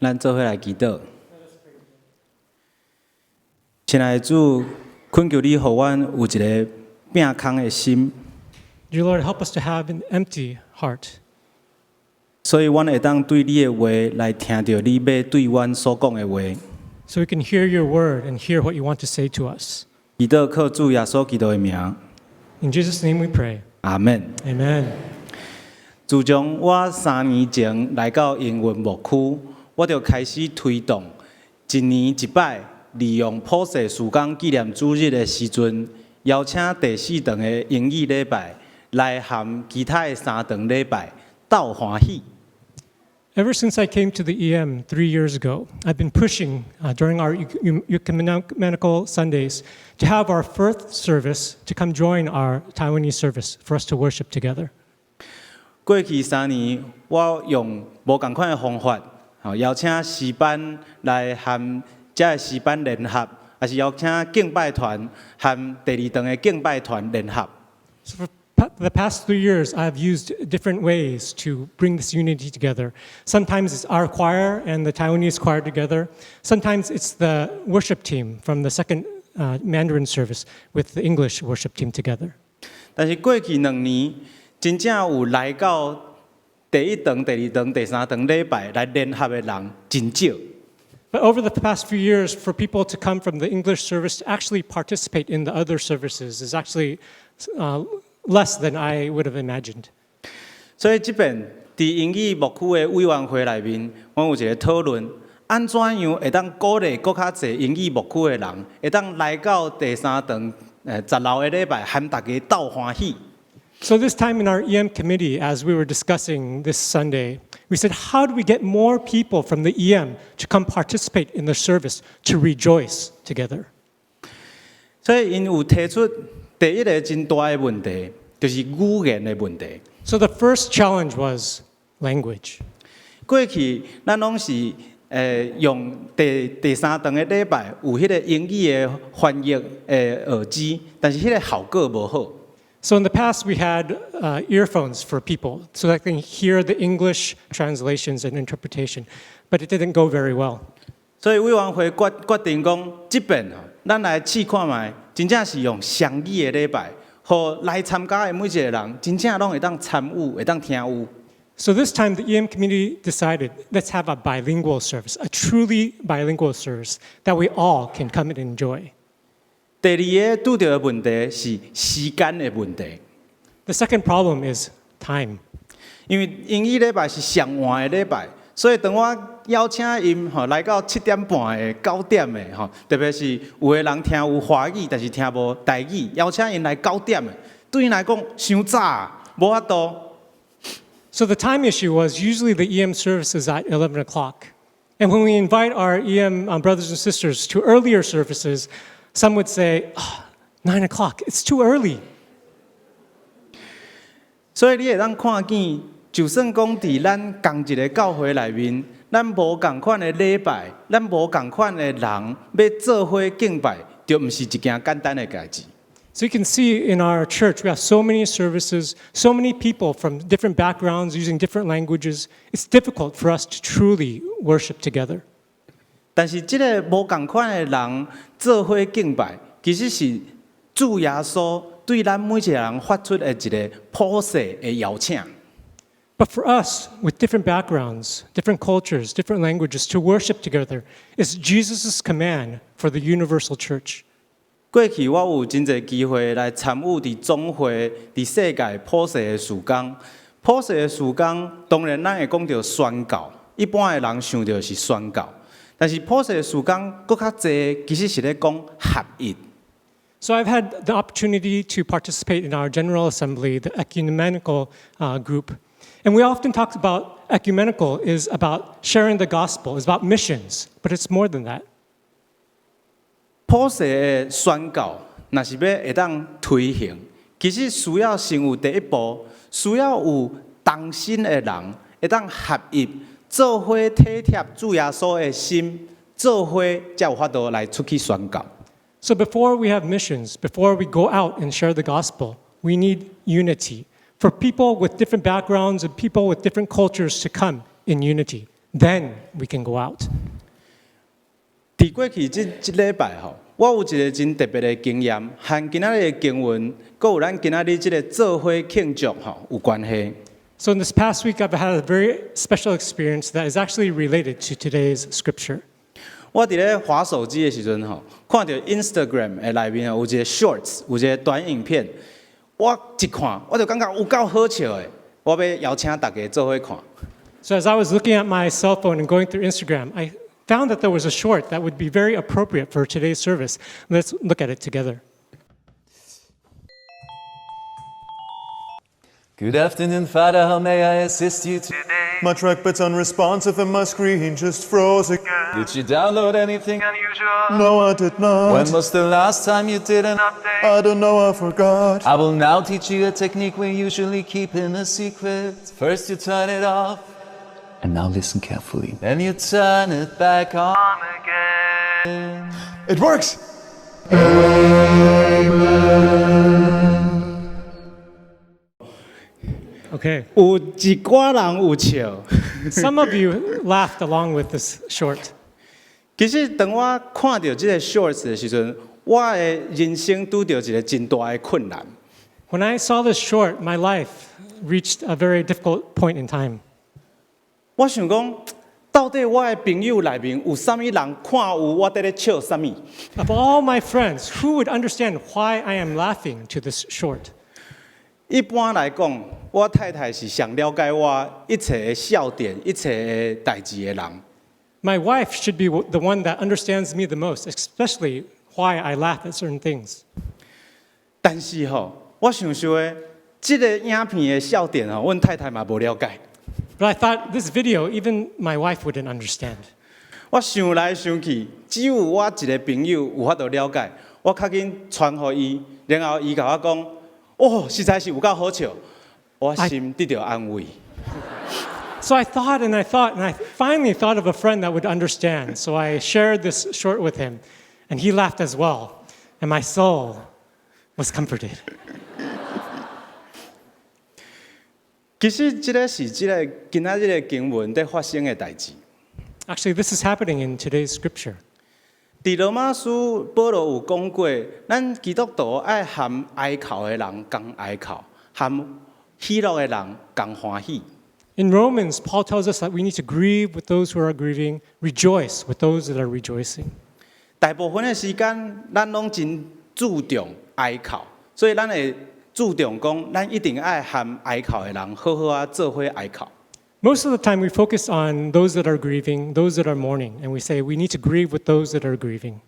咱做伙来祈祷。亲爱的主，恳求你，互阮有一个病空的心， Dear Lord, help us to have an empty heart, 所以阮会当对你的话来听到你要对阮所讲的话。 so we can hear your word and hear what you want to say to us. 祈祷靠主耶稣基督的名， In Jesus' name we pray. 阿门。 Amen. 自从我3年前来到英文牧区，我就开始推动一年一摆，利用普世时光纪念主日的时阵，邀请第4堂的英语礼拜来含其他的3堂礼拜斗欢喜。 Ever since I came to the EM 3 years ago, I've been pushing during our ecumenical Sundays to have our first service to come join our Taiwanese service for us to worship together. 过去3年，我用无同款的方法，邀请诗班来和这诗班联合，也是邀请敬拜团和第2堂的敬拜团联合。 So for the past 3 years, I've used different ways to bring this unity together. Sometimes it's our choir and the Taiwanese choir together. Sometimes it's the worship team from the second Mandarin service with the English worship team together. 但是过去2年，真正有来到第1堂、第2堂、第3堂礼拜来联合的人真少。 But over the past few years, for people to come from the English service to actually participate in the other services is actually less than I would have imagined. 所以这边在英语牧区的委员会内面，我有一个讨论，安怎样会当鼓励更较侪英语牧区的人，会当来到第3堂10楼的礼拜，和大家斗欢喜。 So this time in our EM committee, as we were discussing this Sunday, we said, how do we get more people from the EM to come participate in the service, to rejoice together? 所以因有提出第一个真大的问题，就是语言的问题。 So the first challenge was language. 过去咱拢是用第3堂的礼拜有迄个英语的翻译耳机，但是迄个效果无好。 So in the past, we had earphones for people so that they can hear the English translations and interpretation, but it didn't go very well. 所以委员会决定讲，这边咱来试看卖，真正是用双语的礼拜，互来参加的每一个人，真正拢会当参与，会当听有。 So this time, the EM committee decided, let's have a bilingual service, a truly bilingual service that we all can come and enjoy. 第2个拄到的问题是时间的问题， The second problem is time. 因为英语礼拜是上晚的礼拜，所以当我邀请因来到7点半的、9点的特别是有的人听有华语，但是听无台语，邀请因来9点的，对因来讲伤早，无法度。 So the time issue was usually the EM service is at 11 o'clock. And when we invite our EM brothers and sisters to earlier services, some would say, 9 o'clock, it's too early. 所以你会当看见，就算讲伫咱同一个教会内面，咱无共款的礼拜，咱无共款的人要做伙敬拜，就毋是一件简单的代志。 So you can see in our church, we have so many services, so many people from different backgrounds using different languages. It's difficult for us to truly worship together. 但是这个无共款的人做伙敬拜，其实是主耶稣对咱每一个人发出的一个普世的邀请。 But for us, with different backgrounds, different cultures, different languages, to worship together is Jesus' command for the universal church. 过去我有真侪机会来参与伫总会、伫世界普世的事工。普世的事工，当然咱会讲到宣教，一般的人想到是宣教，但是普世的事工搁较侪，其实是咧讲合一。 So I've had the opportunity to participate in our General Assembly, the ecumenical group. And we often talk about ecumenical is about sharing the gospel, is about missions, but it's more than that. 普世的宣教，若是要会当推行，其实需要先有第一步，需要有同心的人会当合一，做伙体贴主耶稣的心，做伙才有法度来出去宣教。 So before we have missions, before we go out and share the gospel, we need unity. For people with different backgrounds and people with different cultures to come in unity. then we can go out. 伫过去即礼拜吼，我有一个真特别的经验，和今仔日的经文，佮有咱今仔日即个做伙庆祝吼有关系。So in this past week, I've had a very special experience that is actually related to today's scripture. 我伫咧滑手机的时阵吼，看到 Instagram 的内面有一个 Shorts， 有一个短影片，我一看我就感觉有够好笑的，我要邀请大家做伙看。So as I was looking at my cell phone and going through Instagram, I found that there was a short that would be very appropriate for today's service. Let's look at it together. Good afternoon, Father. How may I assist you today? My trackpad's unresponsive and my screen just froze again. Did you download anything unusual? No, I did not. When was the last time you did an update? I don't know, I forgot. I will now teach you a technique we usually keep in a secret. First you turn it off, and now listen carefully. Then you turn it back on again. It works! Okay. 有一寡人有笑， Some of you laughed along with this short. 其实当我看到即个 Shorts 的时阵，我的人生拄到一个真大的困难。 When I saw this short, my life reached a very difficult point in time. 我想讲，到底我的朋友内面有啥物人看有我伫咧笑啥物？ Of all my friends, who would understand why I am laughing to this short? 一般来讲，我太太是上了解我一切的笑点、一切的代志的人。 My wife should be the one that understands me the most, especially why I laugh at certain things. 但是吼，我想想的，即个影片的笑点吼，阮太太嘛无了解。 But I thought this video, even my wife wouldn't understand. 我想来想去，只有我一个朋友有法度了解。我较紧传互伊，然后伊甲我讲：“哦，实在是有够好笑。”我心得到安慰。 So I thought and I thought, and I finally thought of a friend that would understand. So I shared this short with him, and he laughed as well. And my soul was comforted. 其实即个是即个今仔日的经文在发生的代志。 Actually, this is happening in today's scripture. 伫罗马书保罗有讲过，咱基督徒爱和哀哭的人共哀哭，和喜乐的人共欢喜。 In Romans, Paul tells us that we need to grieve with those who are grieving, rejoice with those that are rejoicing. 大部分的时间，咱拢真注重哀哭，所以咱会注重讲，咱一定爱和哀哭的人好好啊做伙哀哭。 Most of the time, we focus on those that are grieving, those that are mourning, and we say we need to grieve with those that are grieving.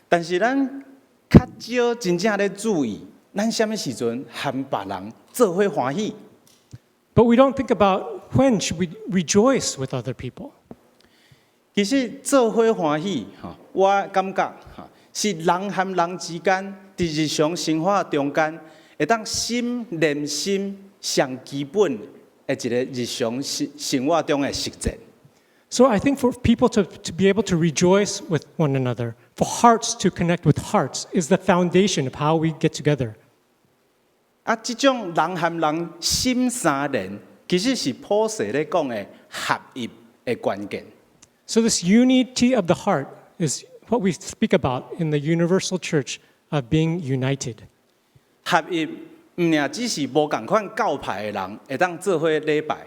但是咱较少真正咧注意，咱什么时阵和别人做伙欢喜？ But we don't think about when should we rejoice with other people. 其实做伙欢喜，我感觉是人和人之间伫日常生活中间，会当心连心上基本的一个日常生活中的实践。 So I think for people to be able to rejoice with one another, for hearts to connect with hearts, is the foundation of how we get together. 这种人和人心相连，其实是普世咧讲的合一的关键。 So this unity of the heart is what we speak about in the universal church of being united. 合一唔仅只是无共款教派的人会当做伙礼拜，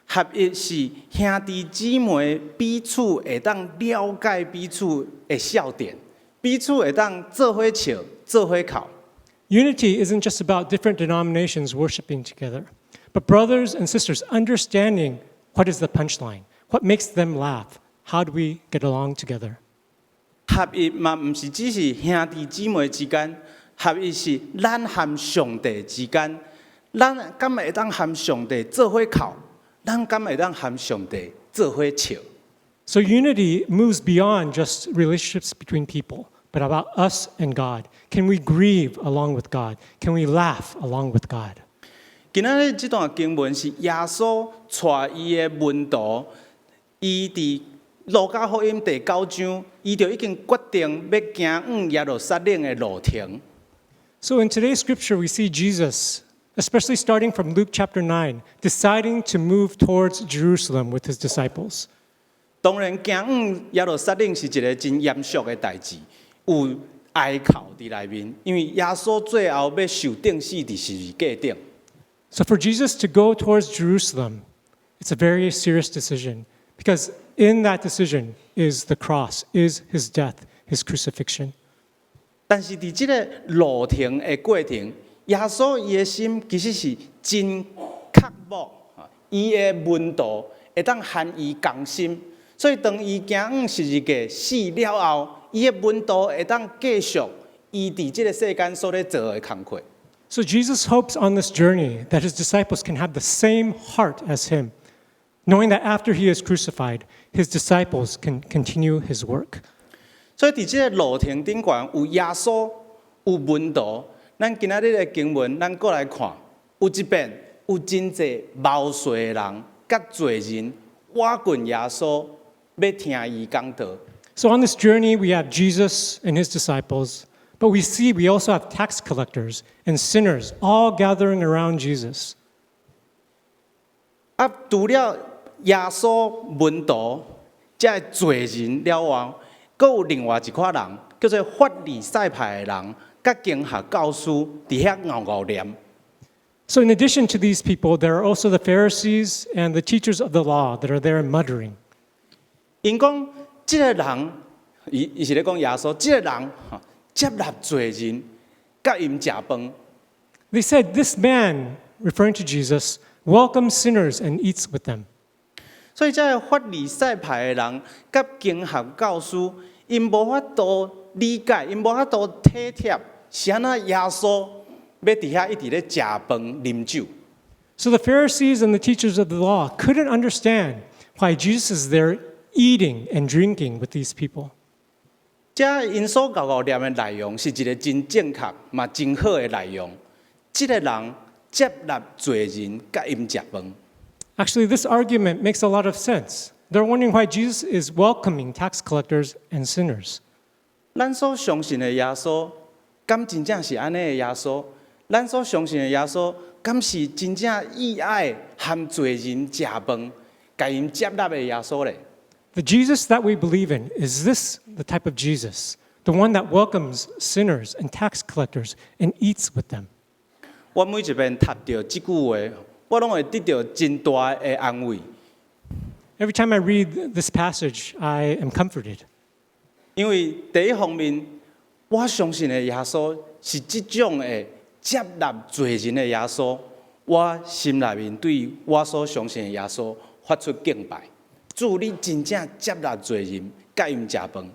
合一是兄弟姊妹彼此会当了解彼此的笑点，彼此会当做伙笑、做伙哭。 Unity isn't just about different denominations worshiping together, but brothers and sisters understanding what is the punchline, what makes them laugh, how do we get along together. 合一嘛，唔是只是兄弟姊妹之間，合一是咱和上帝之間。咱敢會當和上帝做伙哭，咱敢會當和上帝做伙笑。 So unity moves beyond just relationships between people, but about us and God. Can we grieve along with God? Can we laugh along with God? 今仔日這段經文是耶穌帶伊的門徒，伊伫路加福音第9章，伊就已經決定要行往耶路撒冷的路程。 So in today's scripture, we see Jesus, especially starting from Luke chapter 9, deciding to move towards Jerusalem with his disciples. 当然，行耶路撒冷是一个真严肃的代志，有哀哭伫内面，因为耶稣最后要受钉死伫十字架顶。 So for Jesus to go towards Jerusalem, it's a very serious decision because in that decision is the cross, is his death, his crucifixion. 但是伫即个路程的过程，耶稣伊的心其实是真刻薄，伊的温度会当含伊甘心，所以当伊行十字架死了后，伊的温度会当继续伊伫即个世间所咧做的工课。 So Jesus hopes on this journey that his disciples can have the same heart as him, knowing that after he is crucified, his disciples can continue his work. 所以伫即个路程顶悬有耶稣，有温度。咱今仔日的经文，咱过来看，有一遍有真济毛衰的人，甲罪人挖滚耶稣，要听伊讲道。 So on this journey, we have Jesus and his disciples, but we also have tax collectors and sinners all gathering around Jesus. 啊，除了耶稣门徒，这个罪人了后，阁有另外一群人，叫做法利赛派的人，甲经学教师伫遐熬熬念。 So in addition to these people, there are also the Pharisees and the teachers of the law that are there muttering. 因讲，即个人，伊是咧讲耶稣，即个人接纳罪人，甲因食饭。 They said, this man, referring to Jesus, welcomes sinners and eats with them. 所以，这个法利赛派的人，甲经学教师，因无法度理解，因无法度体贴，是安那耶稣要伫遐一直咧食饭啉酒。 So the Pharisees and the teachers of the law couldn't understand why Jesus is there eating and drinking with these people. 这因所教导念的内容是一个真正确嘛真好的内容。这个人接纳罪人，甲因食饭。 Actually, this argument makes a lot of sense. They're wondering why Jesus is welcoming tax collectors and sinners. 咱所相信的耶稣，敢真正是安尼的耶稣？咱所相信的耶稣，敢是真正意爱和罪人食饭，甲因接纳的耶稣咧？ The Jesus that we believe in, is this the type of Jesus? The one that welcomes sinners and tax collectors and eats with them? 我每一遍读到这句话，我拢会得到真大的安慰。 Every time I read this passage, I am comforted. 因为第一方面，我相信的耶稣是这种的接纳罪人的耶稣，我心内面对我所相信的耶稣发出敬拜。主，你真正接纳罪人，甲因食饭。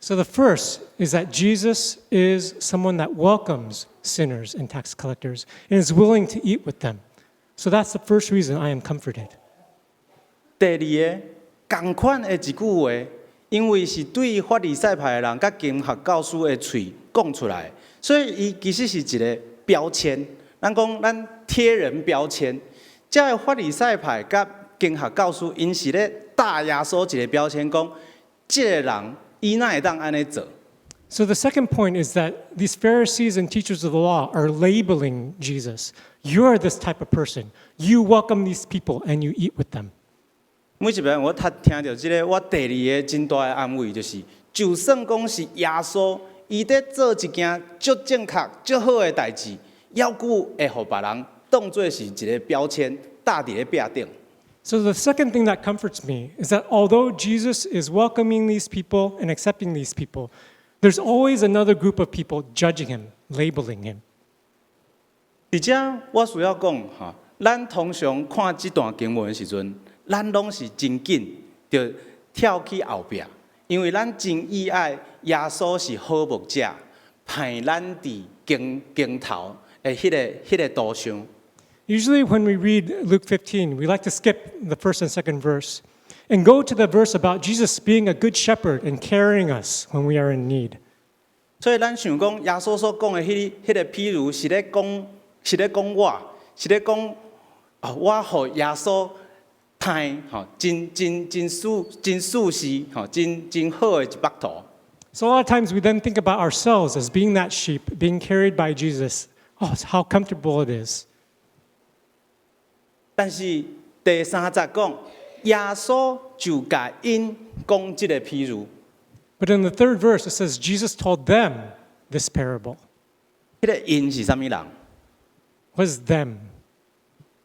So the first is that Jesus is someone that welcomes sinners and tax collectors and is willing to eat with them. So that's the first reason I am comforted. 第二个，同款的一句话，因为是对法利赛派的人甲经学教师的嘴讲出来，所以伊其实是一个标签。咱讲咱贴人标签，这个法利赛派甲经学教师，因是咧打耶稣一个标签，讲这个人伊哪会当安尼做？ So the second point is that these Pharisees and teachers of the law are labeling Jesus. You're this type of person. You welcome these people and you eat with them. 每一遍我听到这个，我第二个真大的安慰就是，就算讲是耶稣，伊在做一件足正确、足好的代志，要久会互别人当作是一个标签，搭伫咧壁顶。 So the second thing that comforts me is that although Jesus is welcoming these people and accepting these people, there's always another group of people judging him, labeling him. 而且我需要讲哈，咱通常看这段经文的时阵，咱拢是真紧就跳去后壁，因为咱真意爱耶稣是好牧者，派咱伫经头的迄个道上。 Usually when we read Luke 15, we like to skip the first and second verse and go to the verse about Jesus being a good shepherd and carrying us when we are in need. 所以咱想讲，耶稣所讲的迄个譬如是咧讲我互耶稣派吼，真舒适吼，真好的一巴图。 So a lot of times we then think about ourselves as being that sheep, being carried by Jesus. Oh, how comfortable it is. 但是第三节讲，耶稣就甲因讲即个譬如， But in the third verse, it says Jesus told them this parable. 迄个因是啥物人？ What is them?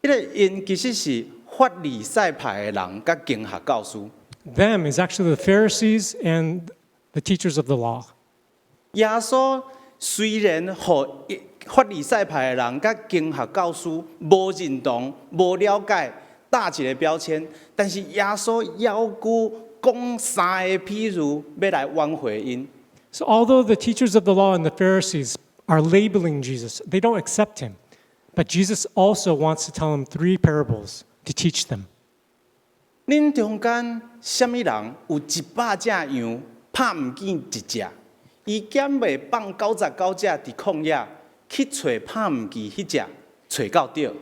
迄个因其实是法利赛派的人甲经学教师。 Them is actually the Pharisees and the teachers of the law. 耶稣虽然互法利赛派的人甲经学教师无认同、无了解，打一个标签，但是耶稣要求讲三个譬如，要来挽回因。 So although the teachers of the law and the Pharisees are labeling Jesus, they don't accept him. But Jesus also wants to tell them 3 parables to teach them. 恁中间什么人有100只羊，拍唔见一只？伊减袂放99只伫旷野，去找拍唔见迄只，找到着。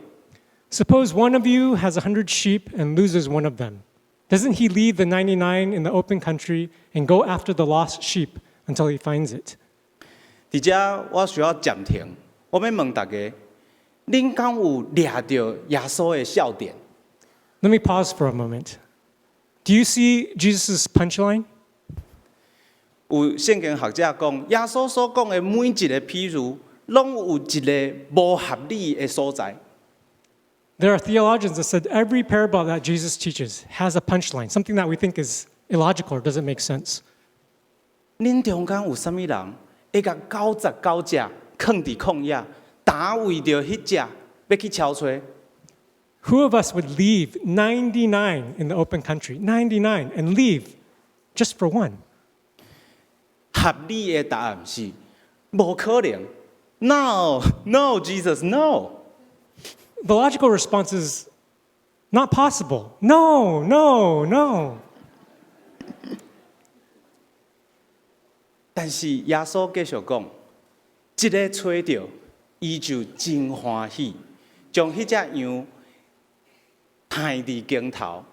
Suppose one of you has 100 sheep and loses one of them. Doesn't he leave the 99 in the open country and go after the lost sheep until he finds it? 伫遮我需要暂停，我要问大家：恁敢有掠着耶稣的笑点？ Let me pause for a moment. Do you see Jesus' punchline? 有圣经学者讲，耶稣所讲的每一个譬如，拢有一个无合理的所在。 There are theologians that said every parable that Jesus teaches has a punchline, something that we think is illogical or doesn't make sense. 恁中间有啥物人会甲99只囥伫旷野，打为着迄只要去敲找？ Who of us would leave 99 in the open country, 99, and leave just for one? 合理的答案是无可能。No, no, Jesus, no. The logical response is not possible. No, no, no. 但是耶稣继续讲，一个找着，伊就真欢喜，将迄只羊抬伫肩头，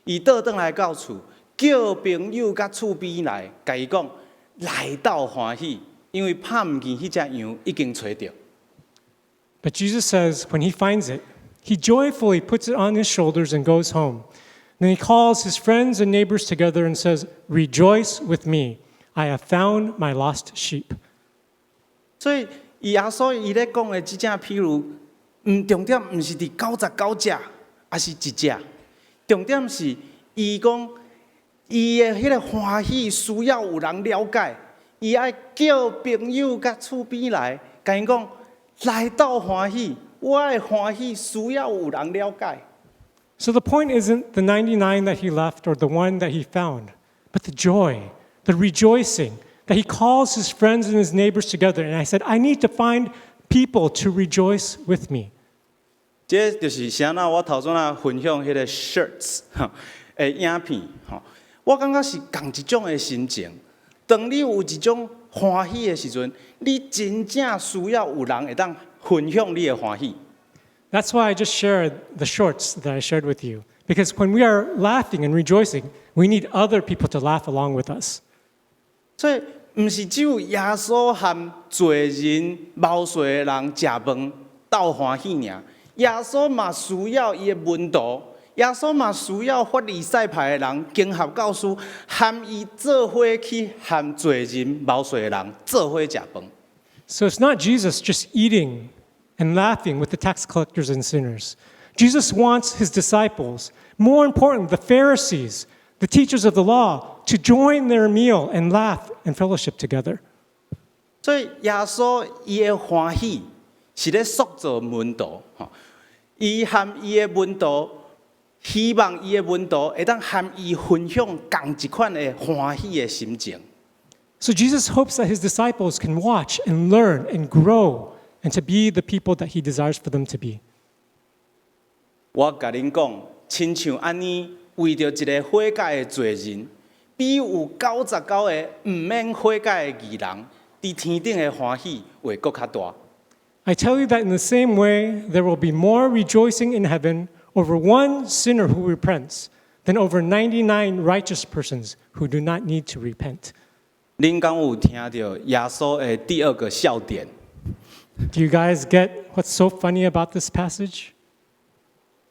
伊倒转来到厝，叫朋友甲厝边来，甲伊讲来到欢喜，因为拍唔见迄只羊已经找着。 But Jesus says when he finds it, he joyfully puts it on his shoulders and goes home. Then he calls his friends and neighbors together and says, "Rejoice with me. I have found my lost sheep." 所以耶稣伊咧讲的即只譬如，重点毋是伫99只，还是一只，重点是伊讲伊的迄个欢喜需要有人了解，伊爱叫朋友甲厝边来，甲因讲来到欢喜，我的欢喜需要有人了解。 So the point isn't the 99 that he left or the one that he found, but the joy, the rejoicing that he calls his friends and his neighbors together. And I said, I need to find people to rejoice with me. 这就是啥那我头先分享迄个 shirts 的影片吼，我感觉是共一种的心情。当你有一种欢喜的时阵，你真正需要有人会当分享你的欢喜。 That's why I just shared the shorts that I shared with you. Because when we are laughing and rejoicing, we need other people to laugh along with us. 所以，毋是只有耶稣和罪人、冒税的人食饭斗欢喜尔，耶稣嘛需要伊的门徒，耶稣嘛需要法利赛派的人、经学教师，和伊做伙去和罪人、冒税的人做伙食饭。 So it's not Jesus just eating and laughing with the tax collectors and sinners. Jesus wants his disciples, more important, the Pharisees, the teachers of the law, to join their meal and laugh and fellowship together. 所以耶稣伊的欢喜是咧塑造门徒，吼，伊和伊的门徒希望伊的门徒会当和伊分享同一款的欢喜的心情。 So Jesus hopes that his disciples can watch and learn and grow and to be the people that he desires for them to be. 我甲恁讲，亲像安尼，为着一个悔改的罪人，比有99个毋免悔改的义人，伫天顶的欢喜会搁较大。 I tell you that in the same way, there will be more rejoicing in heaven over one sinner who repents than over 99 righteous persons who do not need to repent. 恁敢有听到耶稣的第二个笑点？ Do you guys get what's so funny about this passage?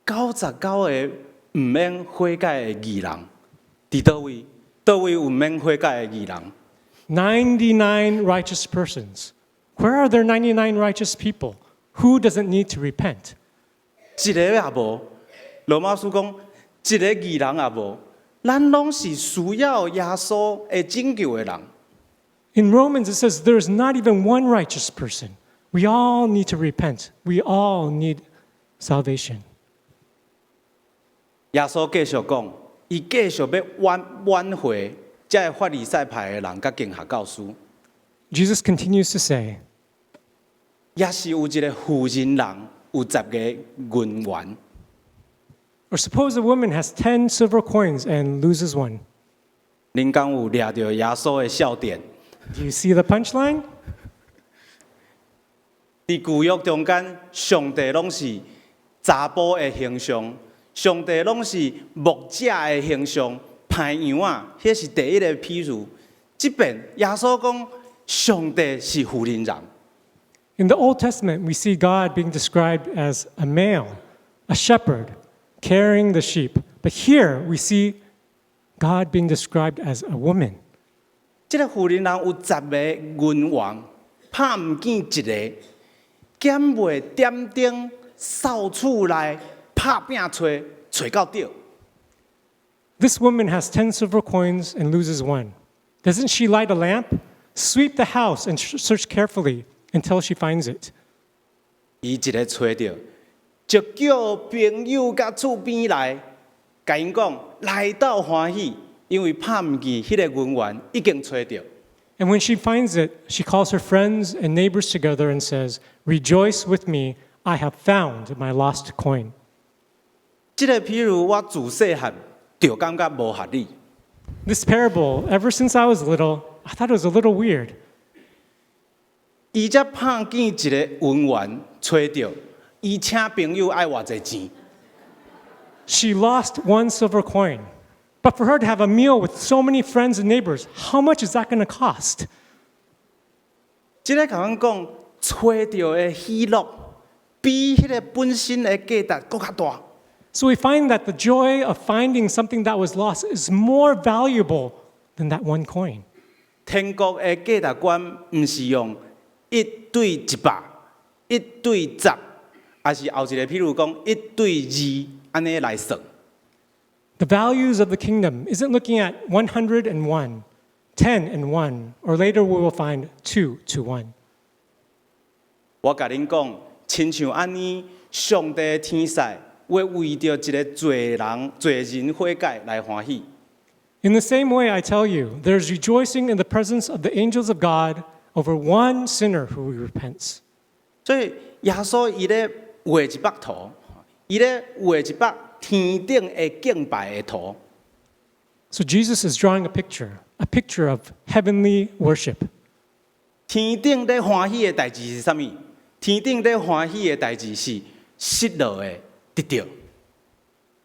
99个毋免悔改的义人，伫倒位？倒位有免悔改的义人？ 99 righteous persons. Where are there 99 righteous people? Who doesn't need to repent? 一个也无。罗马书讲，一个义人也无。咱拢是需要耶稣的拯救的人。 In Romans, it says there is not even one righteous person. We all need to repent. We all need salvation. 耶稣继续讲，伊继续要挽回这法利赛派的人，甲经学教师。 Jesus continues to say, 也是有一个富人人有10个银元， or suppose a woman has 10 silver coins and loses one. 恁敢有掠到耶稣的笑点？ Do you see the punchline? 伫旧约中间，上帝拢是查甫的形象，上帝拢是牧者的形象，派羊啊，迄是第一个譬如。即便耶稣讲，上帝是富人人。 In the Old Testament, we see God being described as a male, a shepherd, carrying the sheep. But here we see God being described as a woman. 即个富人人有10个银元，拍毋见一个，减袂点灯扫厝内拍拼找到着。 This woman has 10 silver coins and loses one. Doesn't she light a lamp, sweep the house, and search carefully until she finds it? 伊一个找着，就叫朋友甲厝边来，甲因讲来到欢喜，因为拍毋见迄个银元已经找着。 And when she finds it, she calls her friends and neighbors together and says, "Rejoice with me, I have found my lost coin." 即个譬如我自细汉就感觉无合理， This parable, ever since I was little, I thought it was a little weird. 伊才拍见一个银元找着，伊请朋友爱偌济钱。 She lost one silver coin. But for her to have a meal with so many friends and neighbors, how much is that going to cost? 即个甲阮讲，找着的喜乐比迄个本身的价值更较大。 So we find that the joy of finding something that was lost is more valuable than that one coin. 天国的价值观毋是用1对100、1对10，还是后一个譬如讲1对2安尼来算。 The values of the kingdom isn't looking at 101, 10 and 1, or later we will find 2 to 1. 我甲恁讲，亲像安尼，上帝的天使会为着一个罪人悔改来欢喜。 In the same way, I tell you, there's rejoicing in the presence of the angels of God over one sinner who repents. 所以耶稣伊咧画一幅图，伊咧画一幅天顶的敬拜的图。 So Jesus is drawing a picture of heavenly worship. 天顶咧欢喜的代志是啥物？天顶咧欢喜的代志是失落的得到。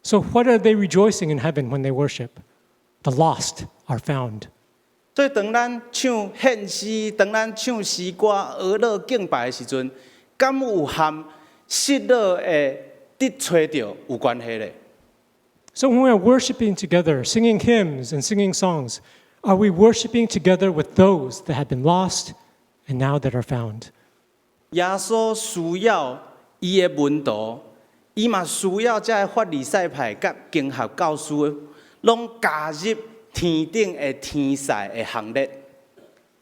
So what are they rejoicing in heaven when they worship? The lost are found. 所以当咱唱献诗，当咱唱诗歌、娱乐敬拜的时阵，敢有和失落的得找着有关系咧？ So when we are worshiping together, singing hymns and singing songs, are we worshiping together with those that have been lost and now that are found? 耶稣需要伊的门徒，伊嘛需要这法利赛派甲经学教师，拢加入天顶的天使的行列。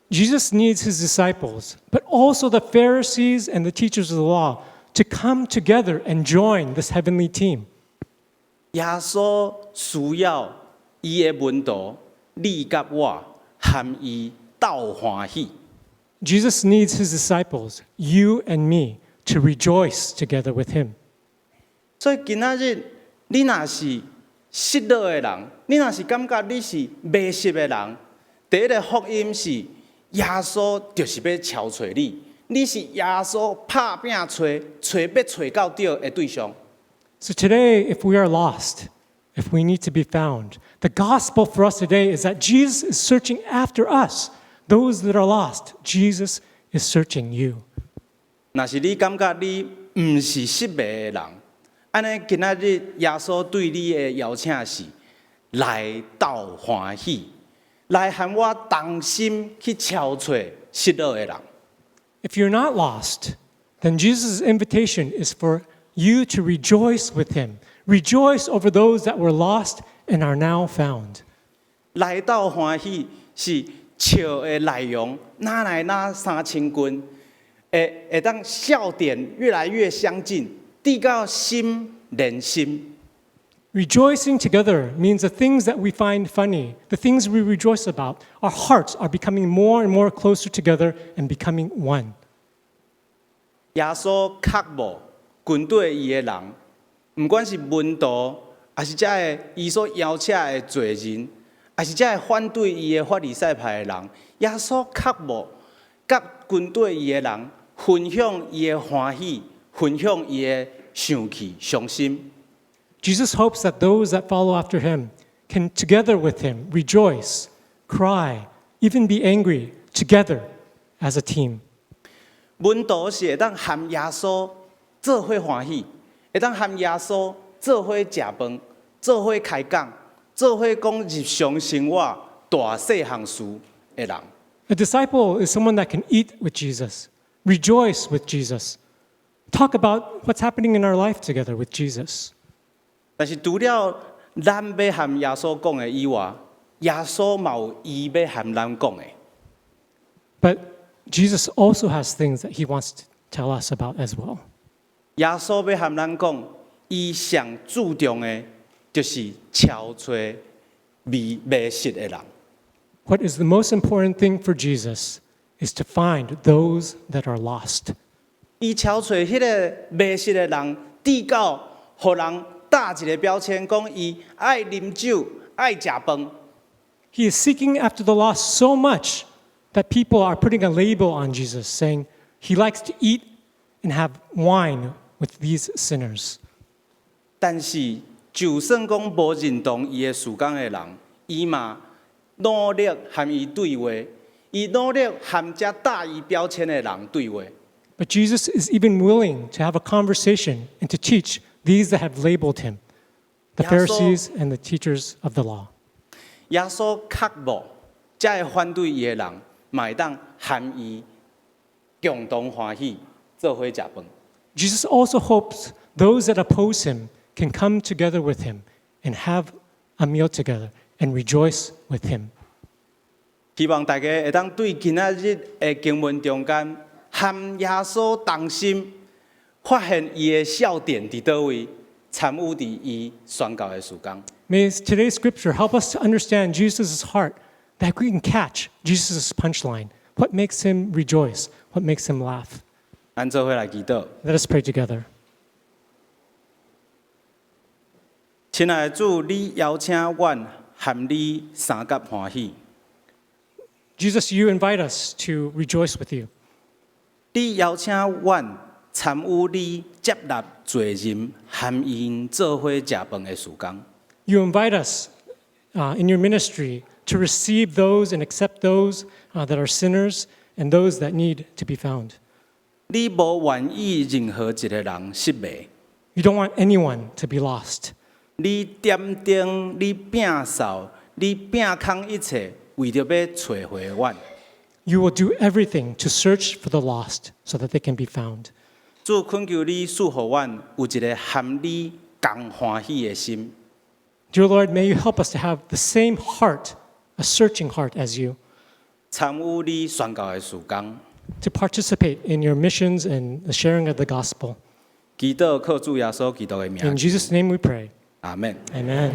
Jesus needs his disciples, but also the Pharisees and the teachers of the law to come together and join this heavenly team. 耶稣需要伊的门徒，你甲我和伊斗欢喜。 Jesus needs his disciples, you and me, to rejoice together with him. 所以今仔日，你若是失落的人，你若是感觉你是迷失的人，第一个福音是耶稣就是要超找你，你是耶稣拍拼要找到着的对象。 So today, if we are lost, if we need to be found, the gospel for us today is that Jesus is searching after us. Those that are lost, Jesus is searching you. 若是你感觉你毋是失迷的人，安尼今仔日耶稣对你的邀请是，来斗欢喜，来和我同心去敲找失落的人。 If you're not lost, then Jesus' invitation is for you to rejoice with him. Rejoice over those that were lost and are now found. 来斗欢喜是笑的内容，哪来那3000斤？会当笑点越来越相近，直到心连心。 Rejoicing together means the things that we find funny, the things we rejoice about, our hearts are becoming more and more closer together and becoming one. 耶稣确无军队伊的人，不管是门徒，还是遮个伊所邀请的罪人，还是遮个反对伊的法利赛派的人，耶稣确无甲军队伊的人分享伊的欢喜，分享伊的生气、伤心。 Jesus hopes that those that follow after him can together with him rejoice, cry, even be angry together as a team. 门徒是会当和耶稣做伙欢喜，会当和耶稣做伙食饭，做伙开讲，做伙讲日常生活大细项事的人。 A disciple is someone that can eat with Jesus, rejoice with Jesus, talk about what's happening in our life together with Jesus. 但是除了咱要和耶稣讲的以外，耶稣嘛有伊要和咱讲的。 But Jesus also has things that he wants to tell us about as well. 耶稣要和咱讲，伊上注重的，就是敲找迷失的人。 What is the most important thing for Jesus is to find those that are lost. 伊敲找迄个迷失的人，直到互人打一个标签，讲伊爱啉酒、爱食饭。 He is seeking after the lost so much that people are putting a label on Jesus, saying he likes to eat and have wine with these sinners. 但是，就算讲无认同伊的事工的人，伊嘛努力和伊对话，伊努力和遮打伊标签的人对话。 But Jesus is even willing to have a conversation and to teach these that have labeled him, the Yeah, so- Pharisees and the teachers of the law. 耶稣确无遮会反对伊的人，嘛会当和伊共同欢喜，做伙食饭。 Jesus also hopes those that oppose him can come together with him and have a meal together and rejoice with him. 希望大家会当对今仔日的经文中间，和耶稣同心，发现伊的笑点伫倒位，参与伫伊宣教的事工。 May today's scripture help us to understand Jesus' heart, that we can catch Jesus' punchline. What makes him rejoice? What makes him laugh? 咱做伙来祈祷。 Let us pray together. 亲爱的主，你邀请阮和你三甲欢喜。 Jesus, you invite us to rejoice with you. 你邀请阮参与你接纳罪人和因做伙食饭的事工。 You invite us in your ministry to receive those and accept those that are sinners and those that need to be found. 你无愿意任何一个人失迷， You don't want anyone to be lost. 你点灯，你摒扫，你摒空一切，为着要找回阮。 You will do everything to search for the lost so that they can be found. 主恳求你赐予阮有一个和你共欢喜的心， Dear Lord, may you help us to have the same heart, a searching heart as you, 参与你宣教的事工。 to participate in your missions and the sharing of the gospel. 祈祷靠主耶稣基督的名 In，Jesus' name we pray. 阿门。 Amen.